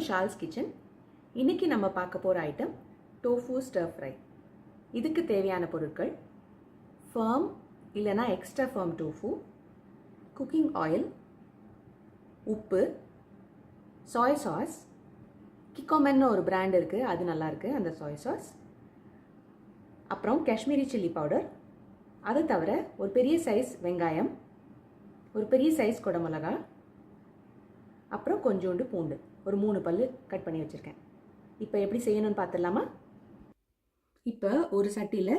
Shawls kitchen. இன்றைக்கி நம்ம பார்க்க போகிற ஐட்டம் டோஃபு ஸ்டர் ஃப்ரை. இதுக்கு தேவையான பொருட்கள் ஃபர்ம் இல்லைனா extra firm tofu, cooking oil, உப்பு, சாய் சாஸ், கிக்கோமென்னு ஒரு பிராண்ட் இருக்குது, அது நல்லாயிருக்கு அந்த சாய் சாஸ், அப்புறம் காஷ்மீரி சில்லி பவுடர், அதை தவிர ஒரு பெரிய சைஸ் வெங்காயம், ஒரு பெரிய சைஸ் குடமிளகா, அப்புறம் கொஞ்சோண்டு பூண்டு, ஒரு 3 பல்லு கட் பண்ணி வச்சுருக்கேன். இப்போ எப்படி செய்யணும்னு பார்த்துடலாமா? இப்போ ஒரு சட்டியில்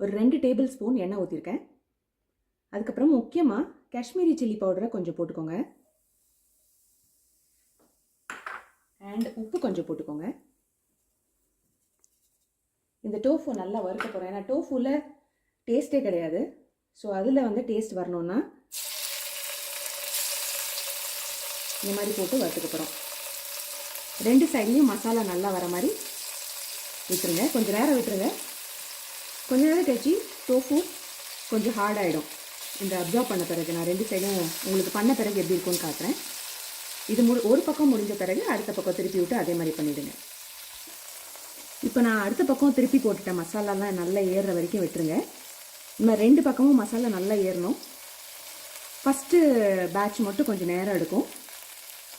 ஒரு 2 டேபிள் ஸ்பூன் எண்ணெய் ஊற்றிருக்கேன். அதுக்கப்புறம் முக்கியமாக காஷ்மீரி சில்லி பவுடரை கொஞ்சம் போட்டுக்கோங்க, அண்ட் உப்பு கொஞ்சம் போட்டுக்கோங்க. இந்த டோஃபு நல்லா வறுக்க போகிறேன், ஏன்னா டோஃபுவில் டேஸ்ட்டே கிடையாது. ஸோ அதில் வந்து டேஸ்ட் வரணுன்னா இந்த மாதிரி போட்டு வறுத்துக்க போகிறோம். 2 சைட்லேயும் மசாலா நல்லா வர மாதிரி விட்டுருங்க, கொஞ்சம் நேரம் விட்டுருங்க. கொஞ்சம் நேரம் கழிச்சு டோஃபு கொஞ்சம் ஹார்டாகிடும் இந்த அப்சர்வ் பண்ண பிறகு. நான் 2 சைடும் உங்களுக்கு பண்ண பிறகு எப்படி இருக்கும்னு காட்டுறேன். இது ஒரு பக்கம் முடிஞ்ச பிறகு அடுத்த பக்கம் திருப்பி விட்டு அதே மாதிரி பண்ணிவிடுங்க. இப்போ நான் அடுத்த பக்கம் திருப்பி போட்டுட்டேன், மசாலாலாம் நல்லா ஏறுற வரைக்கும் விட்டுருங்க. இன்னும் 2 பக்கமும் மசாலா நல்லா ஏறணும். ஃபஸ்ட்டு பேட்ச் மட்டும் கொஞ்சம் நேரம் எடுக்கும்.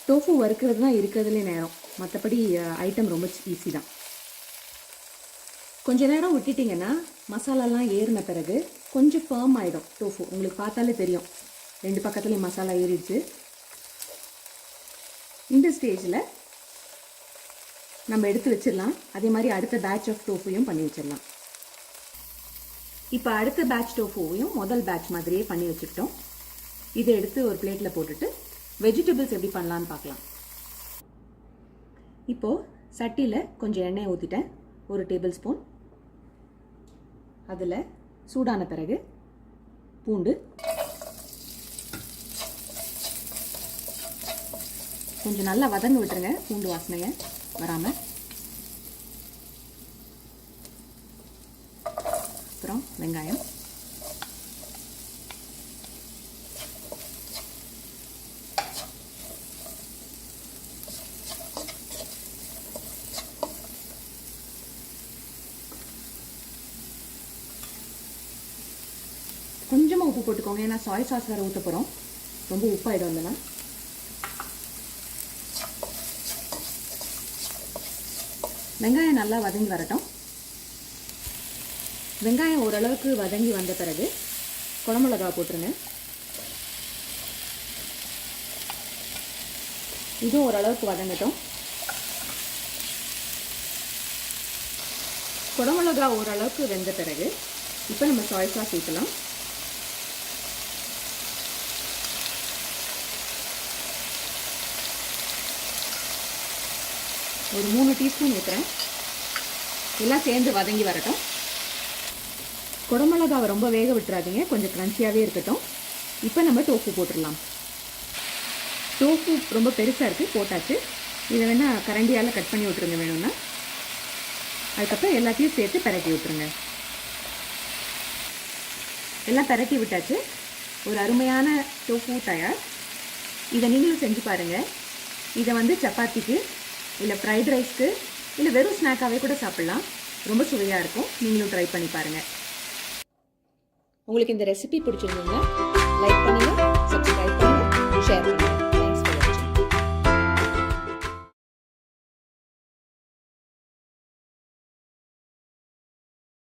டோஃபு வறுக்கிறது தான் இருக்கிறதுலே நேரம், மற்றபடி ஐட்டம் ரொம்ப ஈஸி தான். கொஞ்சம் நேரம் விட்டுட்டிங்கன்னா மசாலாலாம் ஏறின பிறகு கொஞ்சம் ஃபர்ம் ஆகிடும் டோஃபு. உங்களுக்கு பார்த்தாலே தெரியும் 2 பக்கத்துலேயும் மசாலா ஏறிடுச்சு. இந்த ஸ்டேஜில் நம்ம எடுத்து வச்சிடலாம். அதே மாதிரி அடுத்த பேட்ச் ஆஃப் டோஃபுவையும் பண்ணி வச்சிடலாம். இப்போ அடுத்த பேட்ச் டோஃபுவையும் முதல் பேட்ச் மாதிரியே பண்ணி வச்சுக்கிட்டோம். இதை எடுத்து ஒரு பிளேட்டில் போட்டுட்டு வெஜிடபிள்ஸ் எப்படி பண்ணலான்னு பார்க்கலாம். இப்போது சட்டியில் கொஞ்சம் எண்ணெய் ஊற்றிட்டேன், 1 டேபிள் ஸ்பூன். அதில் சூடான பிறகு பூண்டு, கொஞ்சம் நல்லா வதங்க விட்டுருங்க, பூண்டு வாசனையை வராமல். அப்புறம் வெங்காயம், கொஞ்சமாக உப்பு போட்டுக்கோங்க, ஏன்னா சாய் சாஸ் வேறு ஊற்ற போகிறோம், ரொம்ப உப்பாயிடும் இல்லைனா. வெங்காயம் நல்லா வதங்கி வரட்டும். வெங்காயம் ஓரளவுக்கு வதங்கி வந்த பிறகு குடமிளகா போட்டுருங்க. இதுவும் ஓரளவுக்கு வதங்கட்டும். குடமிளகா ஓரளவுக்கு வெந்த பிறகு இப்போ நம்ம சாய் சாஸ் ஊற்றலாம். ஒரு 3 டீஸ்பூன் ஊற்றுறேன். எல்லாம் சேர்ந்து வதங்கி வரட்டும். குடமிளகாவை ரொம்ப வேக விட்டுறாதீங்க, கொஞ்சம் க்ரன்ச்சியாகவே இருக்கட்டும். இப்போ நம்ம டோஃபு போட்டுடலாம். டோஃபு ரொம்ப பெருசாக இருக்குது, போட்டாச்சு. இதை வேணால் கரண்டியால் கட் பண்ணி விட்டுருங்க வேணும்னா. அதுக்கப்புறம் எல்லாத்தையும் சேர்த்து பரட்டி விட்டுருங்க. எல்லாம் பரட்டி விட்டாச்சு. ஒரு அருமையான டோஃபு தயார். இதை நீங்களும் செஞ்சு பாருங்கள். இதை வந்து சப்பாத்திக்கு இல்லை ஃப்ரைட் ரைஸ்க்கு இல்லை வெறும் ஸ்நாக்காகவே கூட சாப்பிட்லாம். ரொம்ப சுவையாக இருக்கும். நீங்களும் ட்ரை பண்ணி பாருங்கள். உங்களுக்கு இந்த ரெசிபி பிடிச்சிருந்தீங்கன்னா லைக் பண்ணுங்கள், சப்ஸ்கிரைப்